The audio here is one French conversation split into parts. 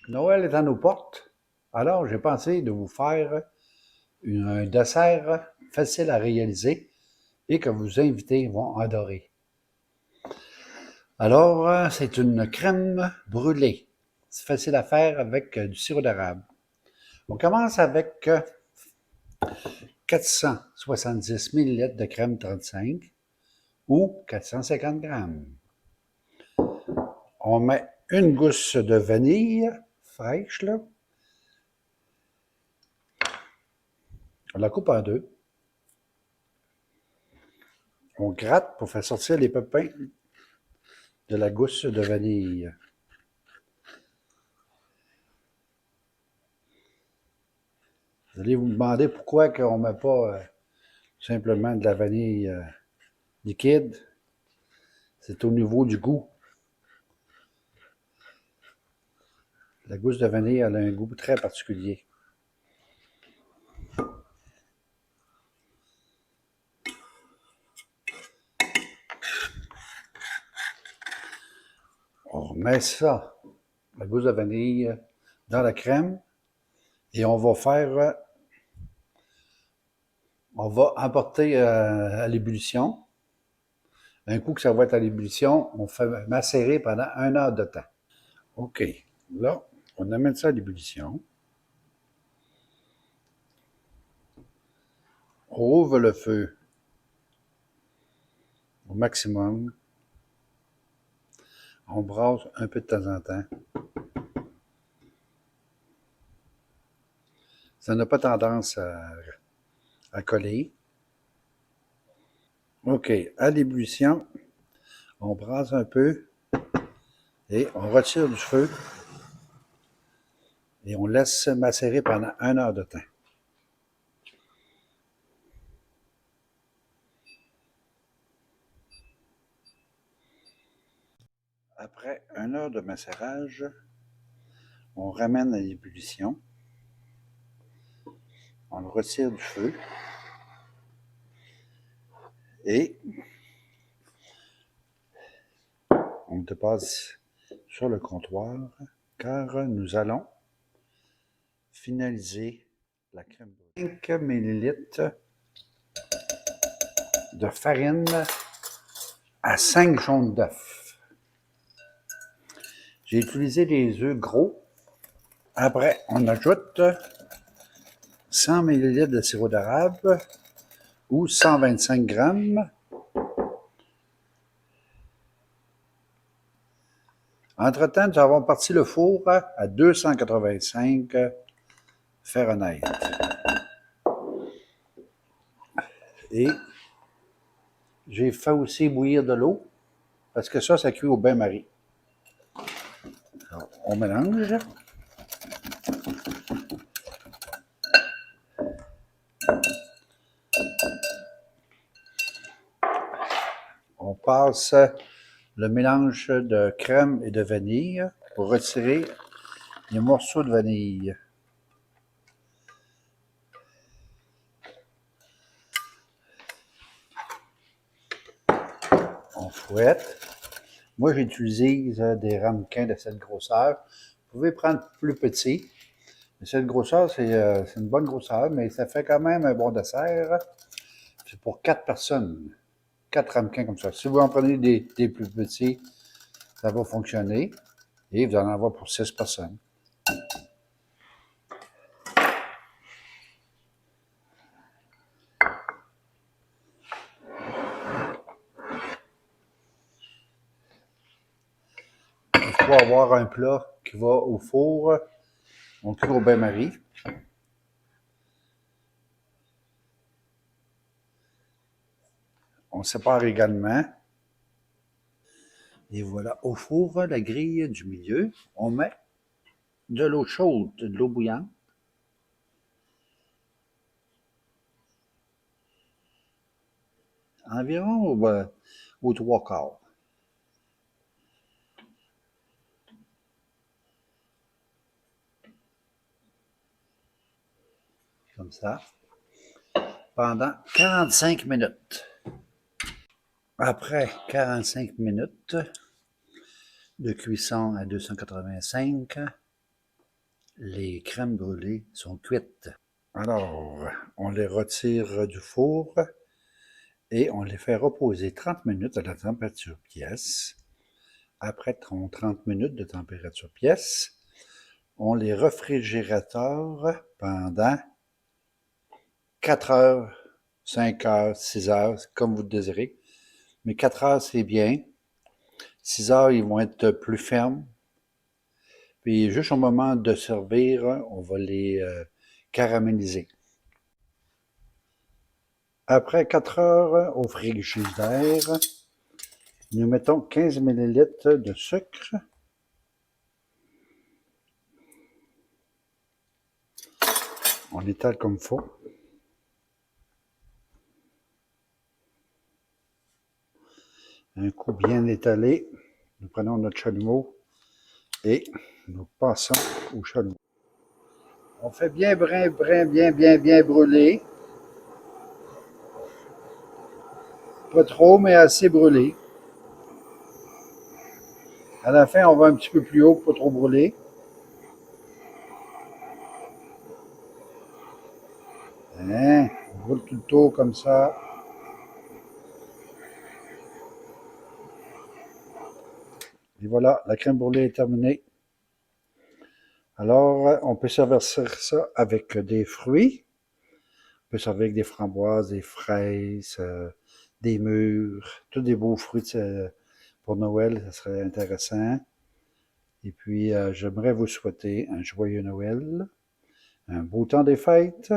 Noël est à nos portes, alors j'ai pensé de vous faire un dessert facile à réaliser et que vos invités vont adorer. Alors, c'est une crème brûlée. C'est facile à faire avec du sirop d'érable. On commence avec 470 ml de crème 35 ou 450 grammes. On met une gousse de vanille fraîche, là. On la coupe en deux. On gratte pour faire sortir les pépins de la gousse de vanille. Vous allez vous demander pourquoi on ne met pas simplement de la vanille liquide. C'est au niveau du goût. La gousse de vanille elle a un goût très particulier. On met ça, la gousse de vanille, dans la crème et on va faire, on va emporter à l'ébullition. Un coup que ça va être à l'ébullition, on fait macérer pendant 1 heure de temps. OK. Là, on amène ça à l'ébullition. On ouvre le feu au maximum. On brasse un peu de temps en temps. Ça n'a pas tendance à coller. OK. À l'ébullition, on brasse un peu et on retire du feu et on laisse macérer pendant 1 heure de temps. Après 1 heure de macérage, on ramène à l'ébullition. On le retire du feu et on le dépasse sur le comptoir car nous allons finaliser la crème brûlée. 5 ml de farine à 5 jaunes d'œufs. J'ai utilisé des œufs gros. Après, on ajoute 100 ml de sirop d'érable ou 125 grammes. Entre-temps, nous avons parti le four à 285 Fahrenheit. Et j'ai fait aussi bouillir de l'eau parce que ça cuit au bain-marie. Alors, on mélange. On passe le mélange de crème et de vanille pour retirer les morceaux de vanille. On fouette. Moi, j'utilise des ramequins de cette grosseur. Vous pouvez prendre plus petit. Mais cette grosseur, c'est une bonne grosseur, mais ça fait quand même un bon dessert. C'est pour 4 personnes. 4 ramequins comme ça. Si vous en prenez des plus petits, ça va fonctionner. Et vous en avoir pour 6 personnes. Il faut avoir un plat qui va au four. On cuit au bain-marie. On sépare également. Et voilà, au four, la grille du milieu, on met de l'eau chaude, de l'eau bouillante. Environ aux 3/4. Comme ça. Pendant 45 minutes. Après 45 minutes de cuisson à 285, Les crèmes brûlées sont cuites. Alors, on les retire du four et on les fait reposer 30 minutes à la température pièce. Après 30 minutes de température pièce, on les réfrigérateur pendant 4 heures, 5 heures, 6 heures, comme vous le désirez. Mais 4 heures, c'est bien. 6 heures, ils vont être plus fermes. Puis juste au moment de servir, on va les caraméliser. Après 4 heures au frigidaire, nous mettons 15 ml de sucre. On étale comme il faut. Un coup bien étalé, nous prenons notre chalumeau et nous passons au chalumeau. On fait bien bien brûler. Pas trop, mais assez brûlé. À la fin, on va un petit peu plus haut, pas trop brûler. Hein? On roule tout le tour comme ça. Et voilà, la crème brûlée est terminée. Alors, on peut servir ça avec des fruits. On peut servir avec des framboises, des fraises, des mûres, tous des beaux fruits pour Noël, ça serait intéressant. Et puis, j'aimerais vous souhaiter un joyeux Noël, un beau temps des fêtes.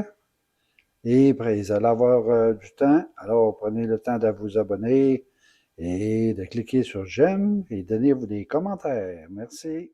Et vous allez avoir du temps, alors prenez le temps de vous abonner et de cliquer sur j'aime et donnez-vous des commentaires. Merci.